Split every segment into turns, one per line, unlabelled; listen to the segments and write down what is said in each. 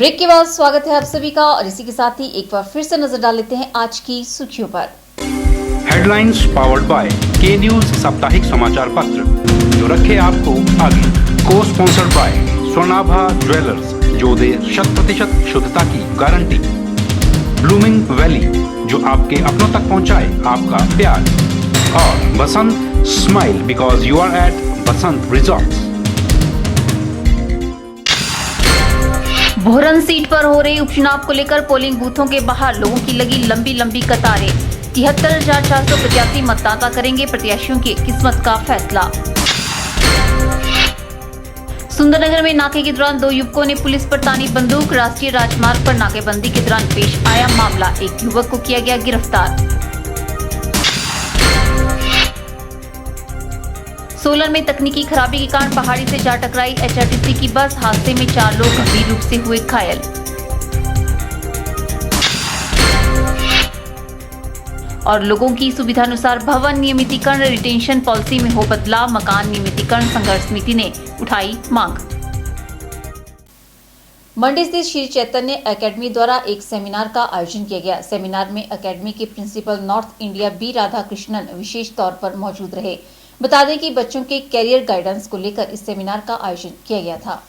Break के बाद स्वागत है आप सभी का और इसी के साथ ही एक बार फिर से नजर डाल लेते हैं आज की सुर्खियों पर।
हेडलाइंस पावर्ड बाय के न्यूज साप्ताहिक समाचार पत्र, जो रखे आपको आगे। को स्पॉन्सर्ड बाय स्वर्णाभा ज्वेलर्स, जो दे 100% शुद्धता की गारंटी। ब्लूमिंग वैली, जो आपके अपनों तक पहुंचाए आपका प्यार। और Basant smile, because you are at Basant resorts.
बोहरन सीट पर हो रहे उपचुनाव को लेकर पोलिंग बूथों के बाहर लोगों की लगी लंबी लंबी कतारें। 73,485 मतदाता करेंगे प्रत्याशियों की किस्मत का फैसला। सुंदरनगर में नाके के दौरान 2 युवकों ने पुलिस पर तानी बंदूक। राष्ट्रीय राजमार्ग पर नाकेबंदी के दौरान पेश आया मामला, एक युवक को किया गया गिरफ्तार। सोलन में तकनीकी खराबी के कारण पहाड़ी से जा टकराई HRTC की बस। हादसे में 4 लोग गंभीर रूप से हुए घायल। और लोगों की सुविधानुसार भवन नियमितीकरण रिटेंशन पॉलिसी में हो बदलाव। मकान नियमितीकरण संघर्ष समिति ने उठाई मांग। मंडी स्थित श्री चैतन्य एकेडमी द्वारा एक सेमिनार का आयोजन किया गया। सेमिनार में एकेडमी के principal north India B Radhakrishnan विशेष तौर पर मौजूद रहे। बता दें कि बच्चों के कैरियर गाइडेंस को लेकर इस सेमिनार का आयोजन किया गया था।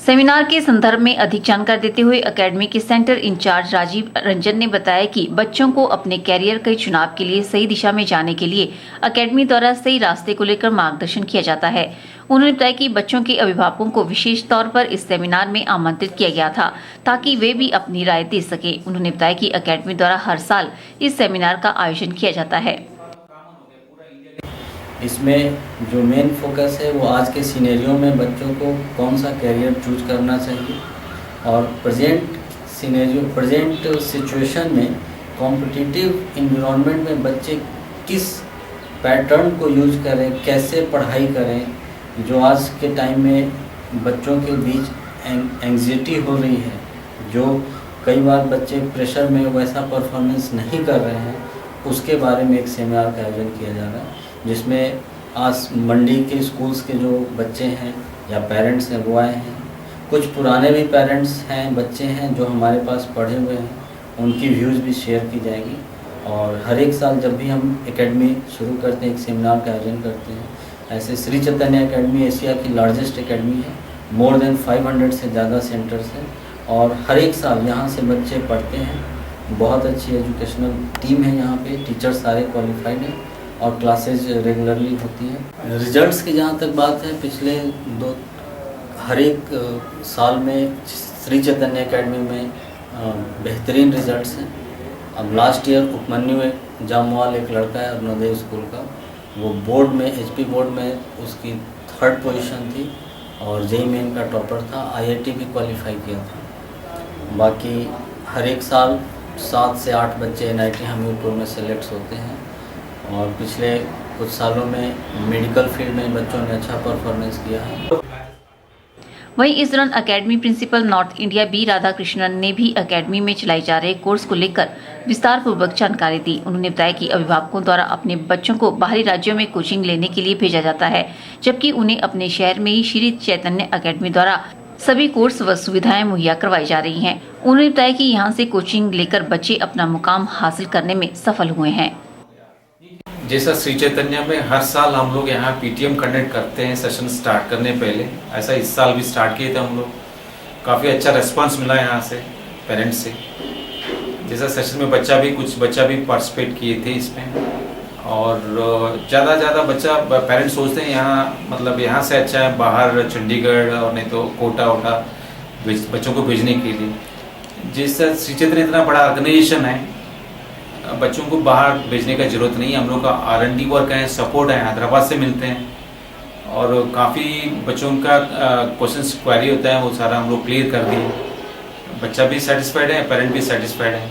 सेमिनार के संदर्भ में अधिक जानकारी देते हुए एकेडमी के सेंटर इंचार्ज राजीव रंजन ने बताया कि बच्चों को अपने कैरियर के चुनाव के लिए सही दिशा में जाने के लिए एकेडमी द्वारा सही रास्ते को लेकर मार्गदर्शन किया जाता है। उन्होंने बताया कि बच्चों के अभिभावकों को विशेष तौर पर इस सेमिनार में आमंत्रित किया गया था ताकि वे भी अपनी राय दे सके। उन्होंने बताया कि एकेडमी द्वारा हर साल इस सेमिनार का आयोजन किया जाता है।
इसमें जो मेन फोकस है वो आज के सिनेरियो में बच्चों को कौन सा कैरियर चूज करना चाहिए और प्रेजेंट सिचुएशन में कॉम्पिटिटिव इन्वायरमेंट में बच्चे किस पैटर्न को यूज करें, कैसे पढ़ाई करें। जो आज के टाइम में बच्चों के बीच एंग्जाइटी हो रही है, जो कई बार बच्चे प्रेशर में वैसा परफॉर्मेंस नहीं कर रहे हैं, उसके बारे में एक सेमिनार का आयोजन किया जा रहा है, जिसमें आज मंडी के स्कूल्स के जो बच्चे हैं या पेरेंट्स हैं वो आए हैं। कुछ पुराने भी पेरेंट्स हैं, बच्चे हैं जो हमारे पास पढ़े हुए हैं, उनकी व्यूज़ भी शेयर की जाएगी। और हर एक साल जब भी हम एकेडमी शुरू करते हैं, एक सेमिनार का आयोजन करते हैं। ऐसे श्री चैतन्य एकेडमी एशिया की लार्जेस्ट एकेडमी है, मोर देन 500 से ज़्यादा सेंटर्स हैं और हर एक साल यहाँ से बच्चे पढ़ते हैं। बहुत अच्छी एजुकेशनल टीम है यहाँ पे, टीचर सारे क्वालिफाइड हैं और क्लासेज रेगुलरली होती हैं। रिजल्ट्स की जहाँ तक बात है, पिछले हर एक साल में श्री चैतन्य एकेडमी में बेहतरीन रिजल्ट्स हैं। अब लास्ट ईयर उपमन्यु जामवाल एक लड़का है अरुणोदय स्कूल का, वो बोर्ड में HP बोर्ड में उसकी 3rd पोजीशन थी और JEE मेन का टॉपर था। IIT भी क्वालिफाई किया था। बाकी हर एक साल 7 से 8 बच्चे NIT हमीरपुर में सेलेक्ट होते हैं और पिछले कुछ सालों में मेडिकल फील्ड में बच्चों ने अच्छा परफॉर्मेंस किया है।
वहीं इस दौरान academy principal north India B Radhakrishnan ने भी एकेडमी में चलाए जा रहे कोर्स को लेकर विस्तार पूर्वक जानकारी दी। उन्होंने बताया कि अभिभावकों द्वारा अपने बच्चों को बाहरी राज्यों में कोचिंग लेने के लिए भेजा जाता है, जबकि उन्हें अपने शहर में ही श्री चैतन्य एकेडमी द्वारा सभी कोर्स व सुविधाएं मुहैया करवाई जा रही हैं। उन्होंने बताया कि यहाँ से कोचिंग लेकर बच्चे अपना मुकाम हासिल करने में सफल हुए हैं।
जैसा श्री चैतन्य में हर साल हम लोग यहाँ PTM कंडक्ट करते हैं सेशन स्टार्ट करने पहले, ऐसा इस साल भी स्टार्ट किए थे हम लोग। काफ़ी अच्छा रिस्पांस मिला यहाँ से पेरेंट्स से। जैसा सेशन में कुछ बच्चा भी पार्टिसिपेट किए थे इसमें और ज़्यादा बच्चा पेरेंट्स सोचते हैं यहाँ मतलब यहाँ से अच्छा है बाहर चंडीगढ़ और नहीं तो कोटा वोटा बच्चों को भेजने के लिए। जैसा श्री चैतन्य इतना बड़ा ऑर्गेनाइजेशन है, बच्चों को बाहर भेजने का जरूरत नहीं है। हम लोग का R&D वर्क है, सपोर्ट है, हैदराबाद से मिलते हैं और काफ़ी बच्चों का क्वेश्चन क्वेरी होता है वो सारा हम लोग क्लियर कर दिए। बच्चा भी सेटिस्फाइड है, पेरेंट भी सेटिस्फाइड है।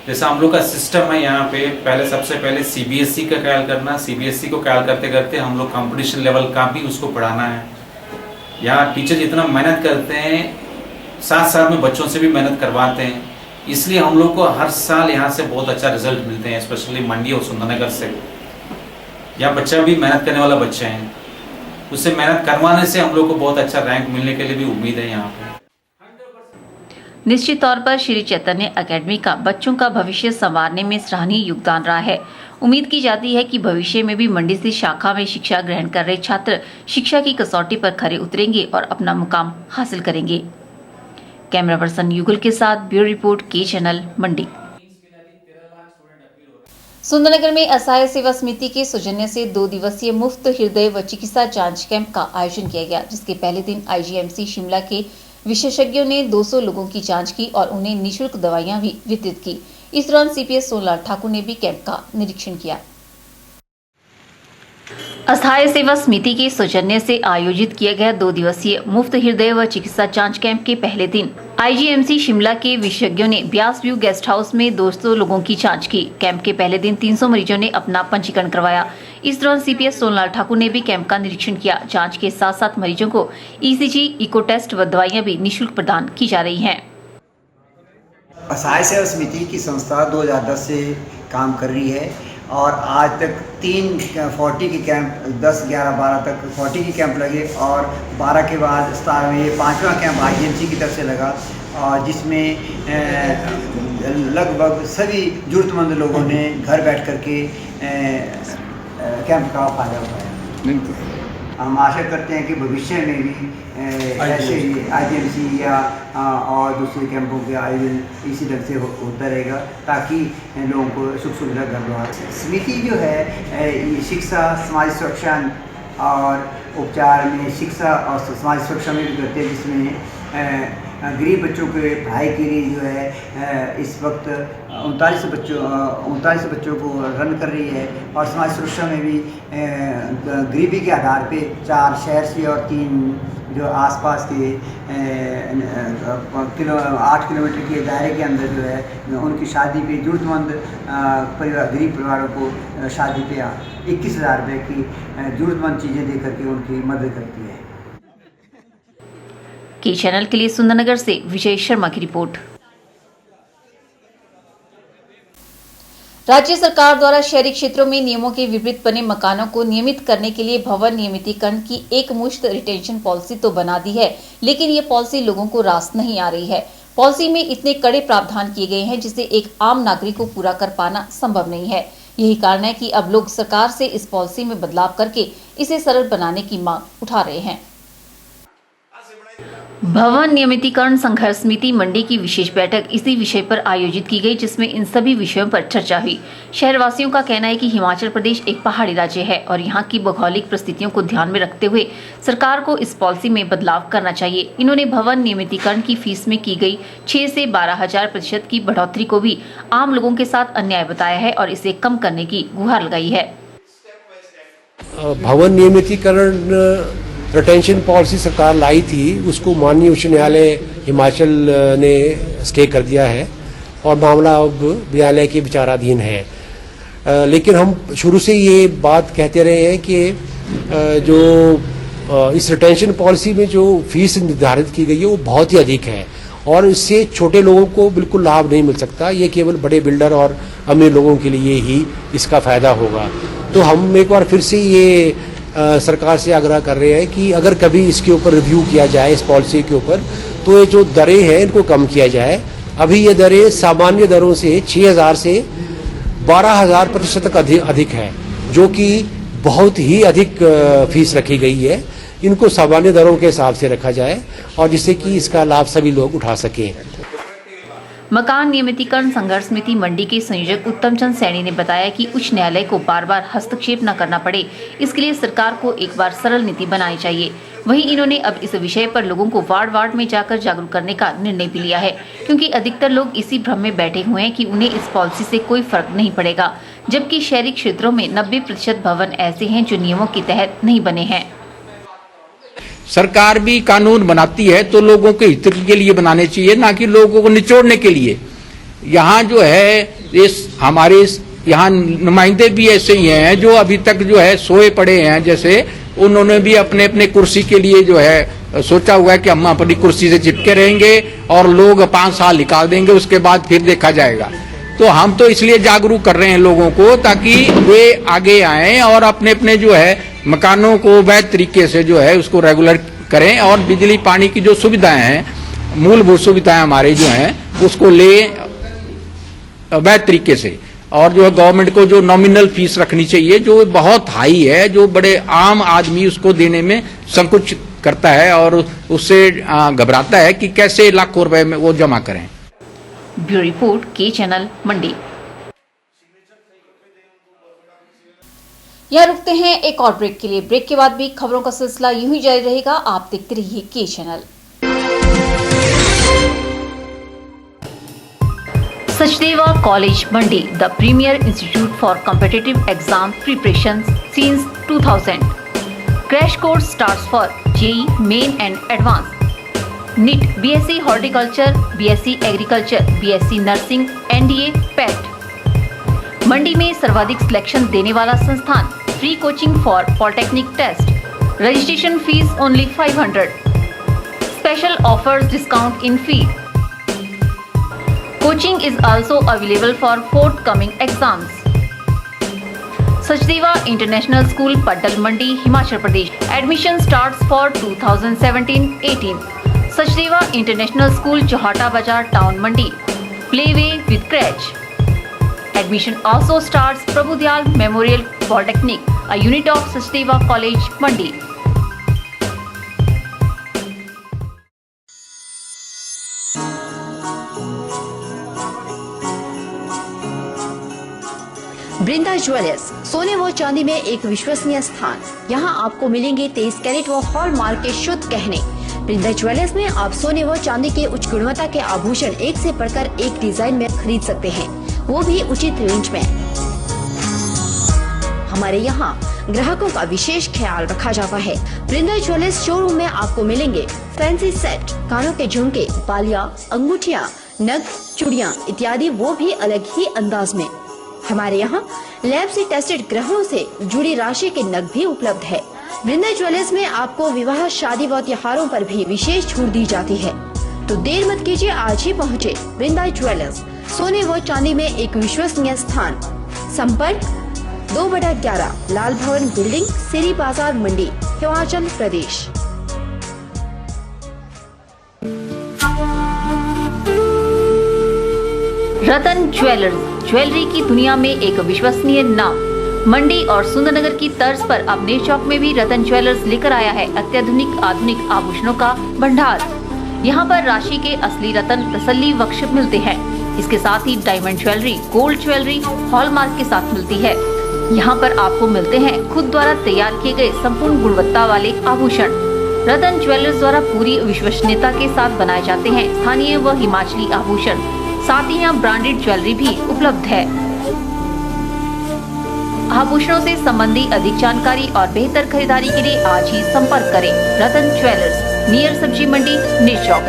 जैसा हम लोग का सिस्टम है यहाँ पे, सबसे पहले CBSE का ख्याल करना। CBSE को ख्याल करते करते हम लोग कंपटीशन लेवल का भी उसको पढ़ाना है। यहाँ टीचर जितना मेहनत करते हैं, साथ में बच्चों से भी मेहनत करवाते हैं, इसलिए हम लोग को हर साल यहाँ से बहुत अच्छा रिजल्ट मिलते हैं, स्पेशली मंडी और सुंदरनगर से। यहाँ बच्चा भी मेहनत करने वाला बच्चा है उससे मेहनत करवाने से हम लोग को बहुत अच्छा रैंक मिलने के लिए भी उम्मीद है यहाँ पे।
निश्चित तौर पर श्री चैतन्य अकेडमी का बच्चों का भविष्य संवारने में सराहनीय योगदान रहा है। उम्मीद की जाती है कि भविष्य में भी मंडी स्थित शाखा में शिक्षा ग्रहण कर रहे छात्र शिक्षा की कसौटी पर खरे उतरेंगे और अपना मुकाम हासिल करेंगे। कैमरा पर्सन युगल के साथ ब्यूरो रिपोर्ट के चैनल मंडी। सुंदरनगर में असहाय सेवा समिति के सौजन्य से 2 दिवसीय मुफ्त हृदय व चिकित्सा जांच कैंप का आयोजन किया गया, जिसके पहले दिन आईजीएमसी शिमला के विशेषज्ञों ने 200 लोगों की जांच की और उन्हें निःशुल्क दवाइयां भी वितरित की। इस दौरान सीपीएस सोनलाल ठाकुर ने भी कैंप का निरीक्षण किया। असहाय सेवा समिति के सौजन्य से आयोजित किया गया 2 दिवसीय मुफ्त हृदय व चिकित्सा जांच कैंप के पहले दिन आईजीएमसी शिमला के विशेषज्ञों ने ब्यास व्यू गेस्ट हाउस में 200 लोगों की जांच की। कैंप के पहले दिन 300 मरीजों ने अपना पंजीकरण करवाया। इस दौरान सीपीएस सोनलाल ठाकुर ने भी कैंप का निरीक्षण किया। जांच के साथ साथ मरीजों को ईसीजी, इको टेस्ट व दवाइयां भी निःशुल्क प्रदान की जा रही हैं।
असहाय सेवा समिति की संस्था 2010 से काम कर रही है और आज तक 40 के कैंप 10, 11, 12 तक 40 के कैंप लगे और 12 के बाद 5वां कैंप आईजीएमसी की तरफ से लगा और जिसमें लगभग सभी जरूरतमंद लोगों ने घर बैठ करके कैंप का फायदा उठाया। हम आशा करते हैं कि भविष्य में भी ऐसे ही आईजीएमसी या और दूसरे कैंपों के आयोजन इसी ढंग से होता रहेगा ताकि लोगों को सुख सुविधा घर द्वार। समिति जो है शिक्षा, समाज सुरक्षा और उपचार में शिक्षा और समाज सुरक्षा में भी करते हैं, जिसमें गरीब बच्चों के पढ़ाई के लिए जो है इस वक्त 39 बच्चों को रन कर रही है और समाज सुरक्षा में भी गरीबी के आधार पे 4 शहर से और 3 जो आसपास के 8 किलोमीटर के दायरे के अंदर जो है उनकी शादी पे जरूरतमंद गरीब परिवारों को शादी पे 21,000 रुपये की जरूरतमंद चीज़ें दे करके उनकी मदद करती है।
के चैनल के लिए सुंदरनगर से विजय शर्मा की रिपोर्ट। राज्य सरकार द्वारा शहरी क्षेत्रों में नियमों के विपरीत बने मकानों को नियमित करने के लिए भवन नियमितीकरण की एकमुश्त रिटेंशन पॉलिसी तो बना दी है, लेकिन ये पॉलिसी लोगों को रास नहीं आ रही है। पॉलिसी में इतने कड़े प्रावधान किए गए हैं जिसे एक आम नागरिक को पूरा कर पाना संभव नहीं है। यही कारण है कि अब लोग सरकार से इस पॉलिसी में बदलाव करके इसे सरल बनाने की मांग उठा रहे हैं। भवन नियमितीकरण संघर्ष समिति मंडी की विशेष बैठक इसी विषय पर आयोजित की गई, जिसमें इन सभी विषयों पर चर्चा हुई। शहरवासियों का कहना है कि हिमाचल प्रदेश एक पहाड़ी राज्य है और यहाँ की भौगोलिक परिस्थितियों को ध्यान में रखते हुए सरकार को इस पॉलिसी में बदलाव करना चाहिए। इन्होंने भवन नियमितीकरण की फीस में की गई 6 से 12,000% की बढ़ोतरी को भी आम लोगों के साथ अन्याय बताया है और इसे कम करने की गुहार लगाई है।
भवन नियमितीकरण रिटेंशन पॉलिसी सरकार लाई थी, उसको माननीय उच्च न्यायालय हिमाचल ने स्टे कर दिया है और मामला अब न्यायालय के विचाराधीन है। लेकिन हम शुरू से ये बात कहते रहे हैं कि जो इस रिटेंशन पॉलिसी में जो फीस निर्धारित की गई है वो बहुत ही अधिक है और इससे छोटे लोगों को बिल्कुल लाभ नहीं मिल सकता। ये केवल बड़े बिल्डर और अमीर लोगों के लिए ही इसका फायदा होगा। तो हम एक बार फिर से ये सरकार से आग्रह कर रहे हैं कि अगर कभी इसके ऊपर रिव्यू किया जाए इस पॉलिसी के ऊपर, तो ये जो दरें हैं इनको कम किया जाए। अभी ये दरें सामान्य दरों से 6,000 से 12,000% तक अधिक है, जो कि बहुत ही अधिक फीस रखी गई है। इनको सामान्य दरों के हिसाब से रखा जाए और जिससे कि इसका लाभ सभी लोग उठा सकें।
मकान नियमितीकरण संघर्ष समिति मंडी के संयोजक उत्तम चंद सैनी ने बताया कि उच्च न्यायालय को बार बार हस्तक्षेप न करना पड़े, इसके लिए सरकार को एक बार सरल नीति बनानी चाहिए। वहीं इन्होंने अब इस विषय पर लोगों को वार्ड में जाकर जागरूक करने का निर्णय भी लिया है, क्योंकि अधिकतर लोग इसी भ्रम में बैठे हुए हैं कि उन्हें इस पॉलिसी से कोई फर्क नहीं पड़ेगा, जबकि शहरी क्षेत्रों में 90% भवन ऐसे हैं जो नियमों के तहत नहीं बने हैं।
सरकार भी कानून बनाती है तो लोगों के हित के लिए बनाने चाहिए, ना कि लोगों को निचोड़ने के लिए। यहाँ जो है इस हमारे यहाँ नुमाइंदे भी ऐसे ही हैं जो अभी तक जो है सोए पड़े हैं। जैसे उन्होंने भी अपने अपने कुर्सी के लिए जो है सोचा हुआ है कि हम अपनी कुर्सी से चिपके रहेंगे और लोग 5 साल निकाल देंगे, उसके बाद फिर देखा जाएगा। तो हम तो इसलिए जागरूक कर रहे हैं लोगों को ताकि वे आगे आएं और अपने अपने जो है मकानों को वैध तरीके से जो है उसको रेगुलर करें और बिजली पानी की जो सुविधाएं हैं, मूलभूत सुविधाएं हमारे जो हैं उसको ले वैध तरीके से। और जो है गवर्नमेंट को जो नॉमिनल फीस रखनी चाहिए जो बहुत हाई है, जो बड़े आम आदमी उसको देने में संकोच करता है और उससे घबराता है कि कैसे लाखों रुपए में वो जमा करें।
ब्यूरो रिपोर्ट के चैनल मंडी। यहाँ रुकते हैं एक और ब्रेक के लिए। ब्रेक के बाद भी खबरों का सिलसिला यूं ही जारी रहेगा। आप देखते रहिए के channel. Sachdeva college Mandi, the premier institute for competitive exam preparation since 2000। Crash course starts for JEE Main and advance, NEET, BSc horticulture, BSc agriculture, BSc nursing, NDA, PAT. Mandi में सर्वाधिक सिलेक्शन देने वाला संस्थान। Free coaching for polytechnic test. Registration fees only 500। Special offers, discount in fee. Coaching is also available for forthcoming exams. Sachdeva international school, Paddal Mandi, Himachal Pradesh. Admission starts for 2017-18। Sachdeva international school, Chauhata बाजार, town Mandi. Playway with creche. Admission also starts Prabhudyal Memorial Polytechnic, a unit of Sachdeva College, Mandi.
Brinda jewellers, सोने व चांदी में एक विश्वसनीय स्थान। यहाँ आपको मिलेंगे 23 कैरेट व हॉलमार्क के शुद्ध गहने। बृंदा ज्वेलर्स में आप सोने व चांदी के उच्च गुणवत्ता के आभूषण एक से बढ़कर एक डिजाइन में खरीद सकते हैं, वो भी उचित रेंज में। हमारे यहाँ ग्राहकों का विशेष ख्याल रखा जाता है। बृंदा ज्वेलर्स शोरूम में आपको मिलेंगे फैंसी सेट, कानों के झुमके, बालियां, अंगूठियां, नग, चूड़ियां इत्यादि, वो भी अलग ही अंदाज में। हमारे यहाँ लैब से टेस्टेड ग्रहों से जुड़ी राशि के नग भी उपलब्ध है। बृंदा ज्वेलर्स में आपको विवाह, शादी व त्योहारों पर भी विशेष छूट दी जाती है। तो देर मत कीजिए, आज ही पहुँचे बृंदा ज्वेलर्स, सोने व चांदी में एक विश्वसनीय स्थान। संपर्क 2/11 लाल भवन बिल्डिंग, सिरी बाजार, मंडी, हिमाचल प्रदेश।
रतन ज्वेलर्स, ज्वेलरी की दुनिया में एक विश्वसनीय नाम। मंडी और सुंदरनगर की तर्ज पर अब नेर चौक में भी रतन ज्वेलर्स लेकर आया है अत्याधुनिक आधुनिक आभूषणों का भंडार। यहाँ पर राशि के असली रतन तसल्ली बख्श मिलते हैं। इसके साथ ही diamond jewellery, gold jewellery hallmark के साथ मिलती है। यहाँ पर आपको मिलते हैं खुद द्वारा तैयार किए गए संपूर्ण गुणवत्ता वाले आभूषण। रतन ज्वेलर्स द्वारा पूरी विश्वसनीयता के साथ बनाए जाते हैं स्थानीय व हिमाचली आभूषण। साथ ही यहाँ ब्रांडेड ज्वेलरी भी उपलब्ध है। आभूषणों से संबंधी अधिक जानकारी और बेहतर खरीदारी के लिए आज ही संपर्क करें। रतन ज्वेलर्स, नियर सब्जी मंडी, नेर चौक।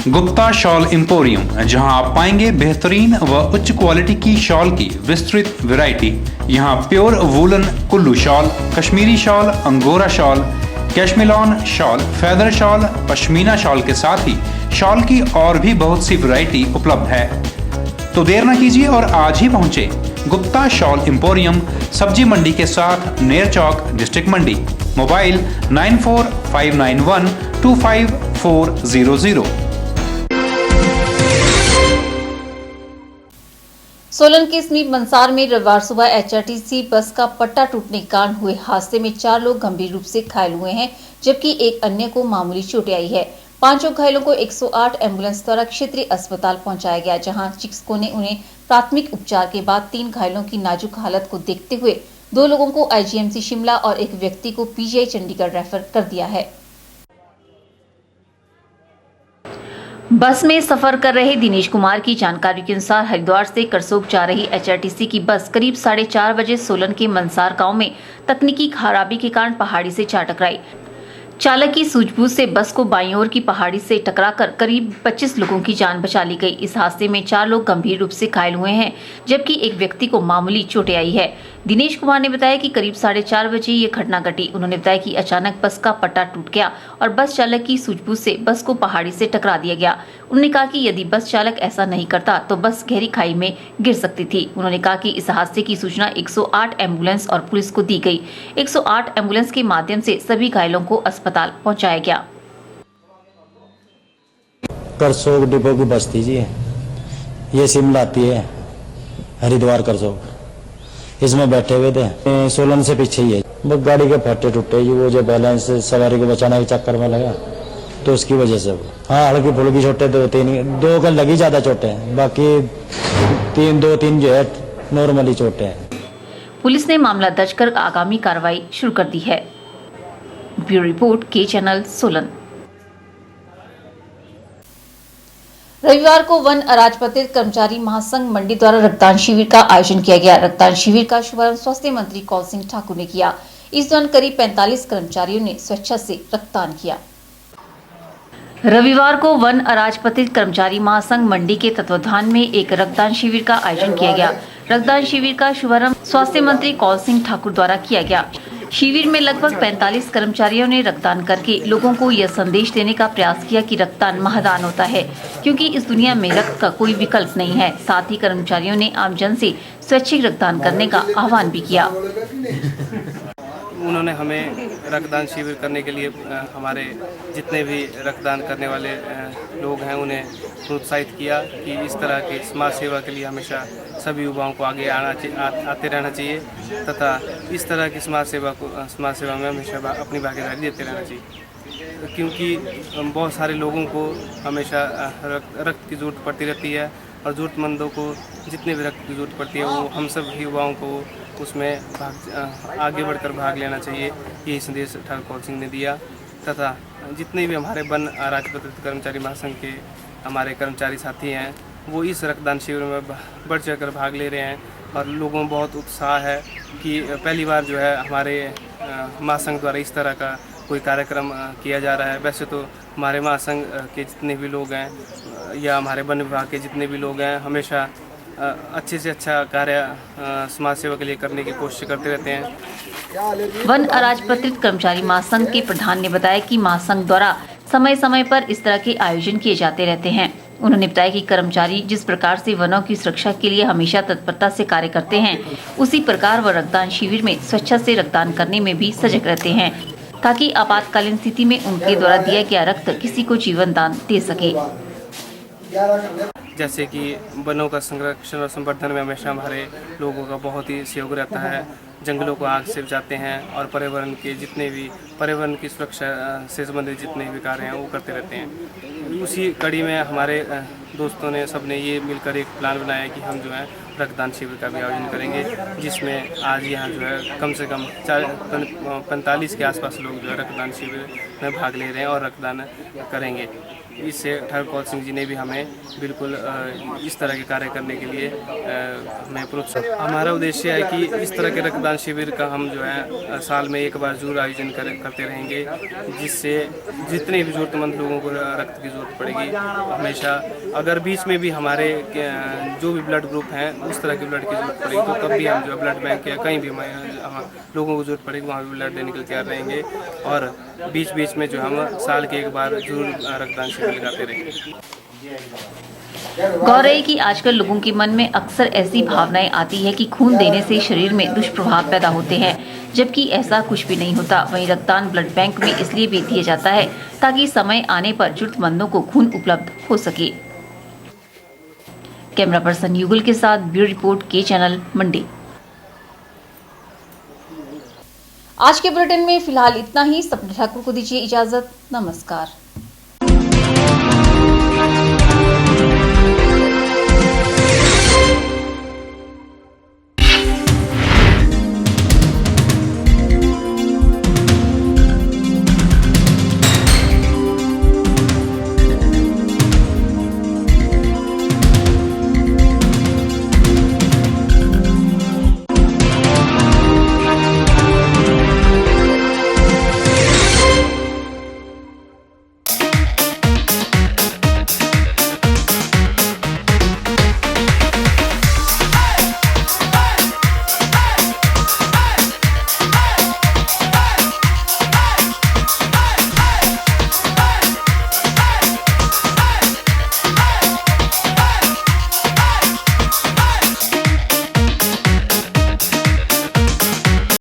गुप्ता शॉल एम्पोरियम, जहां आप पाएंगे बेहतरीन व उच्च क्वालिटी की शॉल की विस्तृत वैरायटी। यहां pure woollen Kullu shawl, Kashmiri shawl, angora shawl, cashmilon shawl, feather shawl, pashmina shawl के साथ ही शॉल की और भी बहुत सी वैरायटी उपलब्ध है। तो देर न कीजिए और आज ही पहुंचे गुप्ता शॉल एम्पोरियम, सब्जी मंडी के साथ, नेर चौक, डिस्ट्रिक्ट मंडी। मोबाइल 9459125400।
सोलन के समीप मंसार में रविवार सुबह एचआरटीसी बस का पट्टा टूटने के कारण हुए हादसे में 4 लोग गंभीर रूप से घायल हुए हैं, जबकि एक अन्य को मामूली चोटें आई है। 5 घायलों को 108 एम्बुलेंस द्वारा क्षेत्रीय अस्पताल पहुंचाया गया, जहां चिकित्सकों ने उन्हें प्राथमिक उपचार के बाद 3 घायलों की नाजुक हालत को देखते हुए 2 लोगों को आईजीएमसी शिमला और एक व्यक्ति को पीजीआई चंडीगढ़ रेफर कर दिया है। बस में सफर कर रहे दिनेश कुमार की जानकारी के अनुसार हरिद्वार से करसोग जा रही एचआरटीसी की बस करीब 4:30 बजे सोलन के मंसार गांव में तकनीकी खराबी के कारण पहाड़ी से जा टकराई। चालक की सूझबूझ से बस को बाईं ओर की पहाड़ी से टकराकर करीब 25 लोगों की जान बचा ली गई। इस हादसे में 4 लोग गंभीर रूप से घायल हुए हैं, जबकि एक व्यक्ति को मामूली चोटें आई है। दिनेश कुमार ने बताया कि करीब 4:30 बजे ये घटना घटी। उन्होंने बताया कि अचानक बस का पट्टा टूट गया और बस चालक की सूझबूझ से बस को पहाड़ी से टकरा दिया गया। उन्होंने कहा कि यदि बस चालक ऐसा नहीं करता तो बस गहरी खाई में गिर सकती थी। उन्होंने कहा कि इस हादसे की सूचना 108 एम्बुलेंस और पुलिस को दी गई। 108 एम्बुलेंस के माध्यम से सभी घायलों को अस्पताल पहुंचाया गया।
करसोग डिपो की बस थी जी, ये शिमला आती है हरिद्वार करसोग, इसमें बैठे हुए थे। सोलन से पीछे ही है, वो गाड़ी के फट्टे टूटे जी, वो जो बैलेंस सवारी को बचाने के चक्कर में लगा तो उसकी वजह से। हाँ, हल्की फुल्की चोटें 2 का लगी, ज्यादा चोटें, बाकी 2-3 जो है नॉर्मली चोटें हैं।
पुलिस ने मामला दर्ज कर आगामी कार्रवाई शुरू कर दी है। ब्यूरो रिपोर्ट, के चैनल, सोलन। रविवार को वन अराजपत्रित कर्मचारी महासंघ मंडी द्वारा रक्तदान शिविर का आयोजन किया गया। रक्तदान शिविर का शुभारंभ स्वास्थ्य मंत्री कौल सिंह ठाकुर ने किया। इस दौरान करीब 45 कर्मचारियों ने स्वेच्छा से रक्तदान किया। रविवार को वन अराजपत्रित कर्मचारी महासंघ मंडी के तत्वावधान में एक रक्तदान शिविर का आयोजन किया गया। रक्तदान शिविर का शुभारंभ स्वास्थ्य मंत्री कौल सिंह ठाकुर द्वारा किया गया। शिविर में लगभग 45 कर्मचारियों ने रक्तदान करके लोगों को यह संदेश देने का प्रयास किया कि रक्तदान महादान होता है, क्योंकि इस दुनिया में रक्त का कोई विकल्प नहीं है। साथ ही कर्मचारियों ने आमजन से स्वैच्छिक रक्तदान करने का आह्वान भी किया।
उन्होंने हमें रक्तदान शिविर करने के लिए हमारे जितने भी रक्तदान करने वाले लोग हैं उन्हें प्रोत्साहित किया कि इस तरह की समाज सेवा के लिए हमेशा सभी युवाओं को आगे आते रहना चाहिए तथा इस तरह की समाज सेवा में हमेशा अपनी भागीदारी देते रहना चाहिए, क्योंकि बहुत सारे लोगों को हमेशा रक्त की ज़रूरत पड़ती रहती है और ज़रूरतमंदों को जितने भी रक्त की ज़रूरत पड़ती है वो हम सब युवाओं को उसमें आगे बढ़कर भाग लेना चाहिए। यही संदेश ठाकुर कौल सिंह ने दिया तथा जितने भी हमारे वन अराजपत्रित कर्मचारी महासंघ के हमारे कर्मचारी साथी हैं वो इस रक्तदान शिविर में बढ़ चढ़ कर भाग ले रहे हैं और लोगों में बहुत उत्साह है कि पहली बार जो है हमारे महासंघ द्वारा इस तरह का कोई कार्यक्रम किया जा रहा है। वैसे तो हमारे महासंघ के जितने भी लोग हैं या हमारे वन विभाग के जितने भी लोग हैं हमेशा अच्छे से अच्छा कार्य समाज सेवा के लिए करने की कोशिश करते रहते हैं।
वन अराजपत्रित कर्मचारी महासंघ के प्रधान ने बताया कि महासंघ द्वारा समय समय पर इस तरह के आयोजन किए जाते रहते हैं। उन्होंने बताया कि कर्मचारी जिस प्रकार से वनों की सुरक्षा के लिए हमेशा तत्परता से कार्य करते हैं, उसी प्रकार वह रक्तदान शिविर में स्वेच्छा से रक्तदान करने में भी सजग रहते हैं, ताकि आपातकालीन स्थिति में उनके द्वारा दिया गया रक्त किसी को जीवन दान दे सके।
जैसे कि वनों का संरक्षण और संवर्धन में हमेशा हमारे लोगों का बहुत ही सहयोग रहता है। जंगलों को आग से बचाते हैं और पर्यावरण के जितने भी पर्यावरण की सुरक्षा से संबंधित जितने भी कार्य हैं वो करते रहते हैं। उसी कड़ी में हमारे दोस्तों ने सबने ये मिलकर एक प्लान बनाया कि हम जो है रक्तदान शिविर का भी आयोजन करेंगे, जिसमें आज यहाँ जो है कम से कम 45 के आसपास लोग जो है रक्तदान शिविर में भाग ले रहे हैं और रक्तदान करेंगे। इससे ठाकुर कौल सिंह जी ने भी हमें बिल्कुल इस तरह के कार्य करने के लिए हमें प्रोत्साहित। हमारा उद्देश्य है कि इस तरह के रक्तदान शिविर का हम जो है साल में एक बार जरूर आयोजन करते रहेंगे, जिससे जितने भी ज़रूरतमंद लोगों को रक्त की ज़रूरत पड़ेगी हमेशा, अगर बीच में भी हमारे जो भी ब्लड ग्रुप हैं उस तरह के ब्लड की ज़रूरत पड़ेगी तो तब भी हम जो ब्लड बैंक या कहीं भी लोगों को ज़रूरत पड़ेगी वहाँ भी ब्लड देने के लिए तैयार रहेंगे और बीच बीच में जो हम साल के एक बार जरूर रक्तदान शिविर लगाते रहेंगे।
गौर है कि आजकल लोगों के मन में अक्सर ऐसी भावनाएं आती है कि खून देने से शरीर में दुष्प्रभाव पैदा होते हैं, जबकि ऐसा कुछ भी नहीं होता। वहीं रक्तदान ब्लड बैंक में इसलिए भी दिया जाता है ताकि समय आने पर जरूरतमंदों को खून उपलब्ध हो सके। कैमरा पर्सन युगल के साथ ब्यूरो रिपोर्ट, के चैनल, मंडी। आज के बुलेटिन में फिलहाल इतना ही। सपना ठाकुर को दीजिए इजाजत। नमस्कार।